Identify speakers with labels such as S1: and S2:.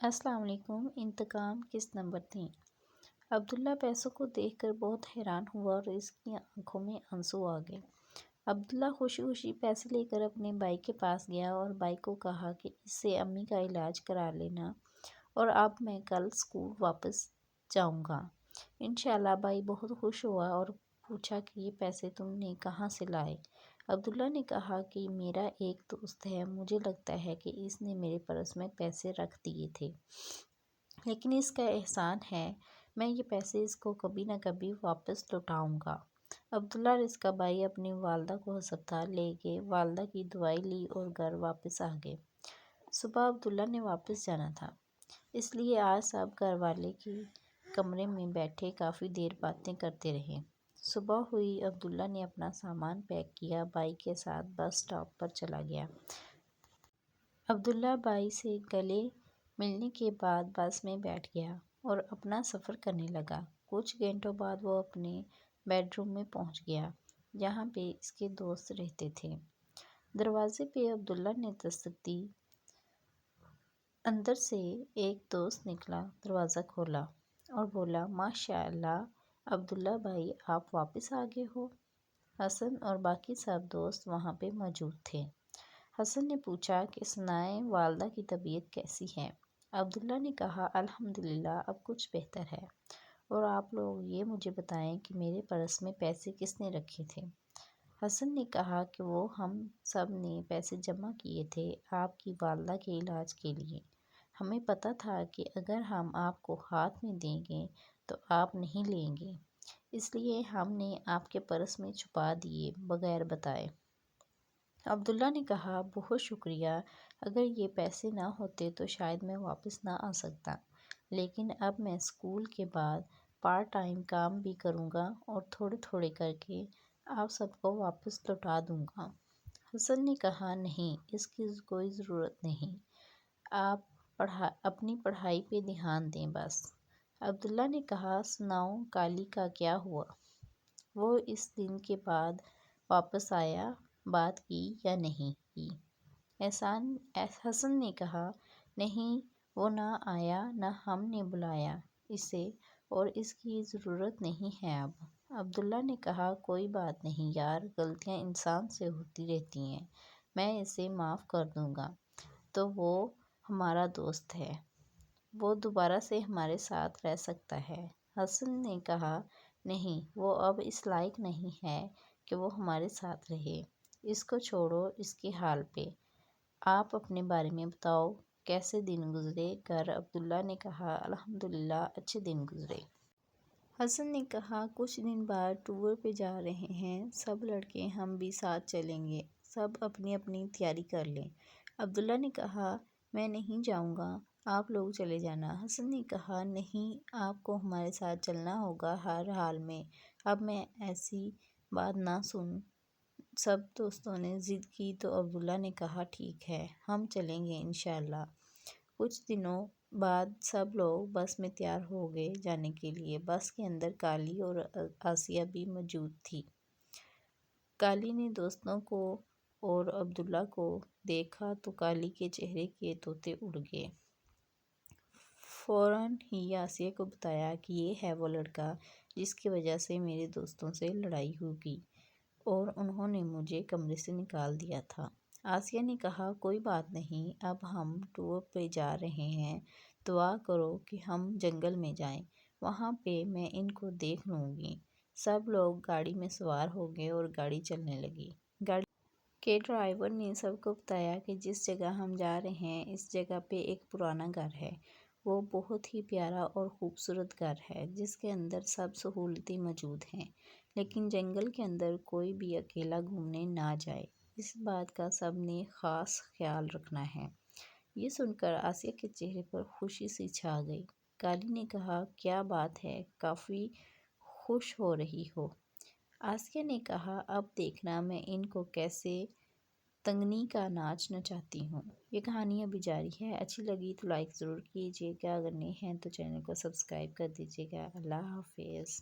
S1: السلام علیکم۔ انتقام کس نمبر تھی؟ عبداللہ پیسوں کو دیکھ کر بہت حیران ہوا اور اس کی آنکھوں میں آنسو آ گئے۔ عبداللہ خوشی خوشی پیسے لے کر اپنے بھائی کے پاس گیا اور بھائی کو کہا کہ اس سے امی کا علاج کرا لینا اور اب میں کل اسکول واپس جاؤں گا انشاءاللہ۔ بھائی بہت خوش ہوا اور پوچھا کہ یہ پیسے تم نے کہاں سے لائے؟ عبداللہ نے کہا کہ میرا ایک دوست ہے، مجھے لگتا ہے کہ اس نے میرے پرس میں پیسے رکھ دیے تھے، لیکن اس کا احسان ہے، میں یہ پیسے اس کو کبھی نہ کبھی واپس لوٹاؤں گا۔ عبداللہ اور اس کا بھائی اپنی والدہ کو ہسپتال لے گئے، والدہ کی دوائی لی اور گھر واپس آ گئے۔ صبح عبداللہ نے واپس جانا تھا، اس لیے آج سب گھر والے کے کمرے میں بیٹھے کافی دیر باتیں کرتے رہے۔ صبح ہوئی، عبداللہ نے اپنا سامان پیک کیا، بھائی کے ساتھ بس اسٹاپ پر چلا گیا۔ عبداللہ بھائی سے گلے ملنے کے بعد بس میں بیٹھ گیا اور اپنا سفر کرنے لگا۔ کچھ گھنٹوں بعد وہ اپنے بیڈ روم میں پہنچ گیا، جہاں پہ اس کے دوست رہتے تھے۔ دروازے پہ عبداللہ نے دستک دی۔ اندر سے ایک دوست نکلا، دروازہ کھولا اور بولا، ماشاءاللہ عبداللہ بھائی، آپ واپس آ گئے ہو۔ حسن اور باقی سب دوست وہاں پہ موجود تھے۔ حسن نے پوچھا کہ سنائیں، والدہ کی طبیعت کیسی ہے؟ عبداللہ نے کہا، الحمدللہ اب کچھ بہتر ہے، اور آپ لوگ یہ مجھے بتائیں کہ میرے پرس میں پیسے کس نے رکھے تھے؟ حسن نے کہا کہ وہ ہم سب نے پیسے جمع کیے تھے آپ کی والدہ کے علاج کے لیے۔ ہمیں پتہ تھا کہ اگر ہم آپ کو ہاتھ میں دیں گے تو آپ نہیں لیں گے، اس لیے ہم نے آپ کے پرس میں چھپا دیے بغیر بتائے۔ عبداللہ نے کہا، بہت شکریہ، اگر یہ پیسے نہ ہوتے تو شاید میں واپس نہ آ سکتا، لیکن اب میں اسکول کے بعد پارٹ ٹائم کام بھی کروں گا اور تھوڑے تھوڑے کر کے آپ سب کو واپس لوٹا دوں گا۔ حسن نے کہا، نہیں، اس کی کوئی ضرورت نہیں، آپ اپنی پڑھائی پہ دھیان دیں بس۔ عبداللہ نے کہا، سناؤ کالی کا کیا ہوا؟ وہ اس دن کے بعد واپس آیا، بات کی یا نہیں کی؟ حسن نے کہا، نہیں، وہ نہ آیا، نہ ہم نے بلایا اسے، اور اس کی ضرورت نہیں ہے اب۔ عبداللہ نے کہا، کوئی بات نہیں یار، غلطیاں انسان سے ہوتی رہتی ہیں، میں اسے معاف کر دوں گا، تو وہ ہمارا دوست ہے، وہ دوبارہ سے ہمارے ساتھ رہ سکتا ہے۔ حسن نے کہا، نہیں، وہ اب اس لائق نہیں ہے کہ وہ ہمارے ساتھ رہے، اس کو چھوڑو اس کے حال پہ، آپ اپنے بارے میں بتاؤ، کیسے دن گزرے گھر؟ عبداللہ نے کہا، الحمدللہ اچھے دن گزرے۔ حسن نے کہا، کچھ دن بعد ٹور پہ جا رہے ہیں سب لڑکے، ہم بھی ساتھ چلیں گے، سب اپنی اپنی تیاری کر لیں۔ عبداللہ نے کہا، میں نہیں جاؤں گا، آپ لوگ چلے جانا۔ حسن نے کہا، نہیں، آپ کو ہمارے ساتھ چلنا ہوگا ہر حال میں، اب میں ایسی بات نہ سن۔ سب دوستوں نے ضد کی تو عبداللہ نے کہا، ٹھیک ہے، ہم چلیں گے انشاءاللہ۔ کچھ دنوں بعد سب لوگ بس میں تیار ہو گئے جانے کے لیے۔ بس کے اندر کالی اور آسیہ بھی موجود تھی۔ کالی نے دوستوں کو اور عبداللہ کو دیکھا تو کالی کے چہرے کے طوطے اڑ گئے۔ فوراً ہی آسیہ کو بتایا کہ یہ ہے وہ لڑکا جس کی وجہ سے میرے دوستوں سے لڑائی ہوگی اور انہوں نے مجھے کمرے سے نکال دیا تھا۔ آسیہ نے کہا، کوئی بات نہیں، اب ہم ٹور پہ جا رہے ہیں، دعا کرو کہ ہم جنگل میں جائیں، وہاں پہ میں ان کو دیکھ لوں گی۔ سب لوگ گاڑی میں سوار ہو گئے اور گاڑی چلنے لگی۔ گاڑی کے ڈرائیور نے سب کو بتایا کہ جس جگہ ہم جا رہے ہیں اس جگہ پہ ایک پرانا گھر ہے، وہ بہت ہی پیارا اور خوبصورت گھر ہے جس کے اندر سب سہولتیں موجود ہیں، لیکن جنگل کے اندر کوئی بھی اکیلا گھومنے نہ جائے، اس بات کا سب نے خاص خیال رکھنا ہے۔ یہ سن کر آسیہ کے چہرے پر خوشی سی چھا گئی۔ کالی نے کہا، کیا بات ہے، کافی خوش ہو رہی ہو؟ آسیہ نے کہا، اب دیکھنا میں ان کو کیسے تنگنی کا ناچ نچاتی ہوں۔ یہ کہانی ابھی جاری ہے، اچھی لگی تو لائک ضرور کیجیے گا، اگر نہیں ہیں تو چینل کو سبسکرائب کر دیجیے گا۔ اللہ حافظ۔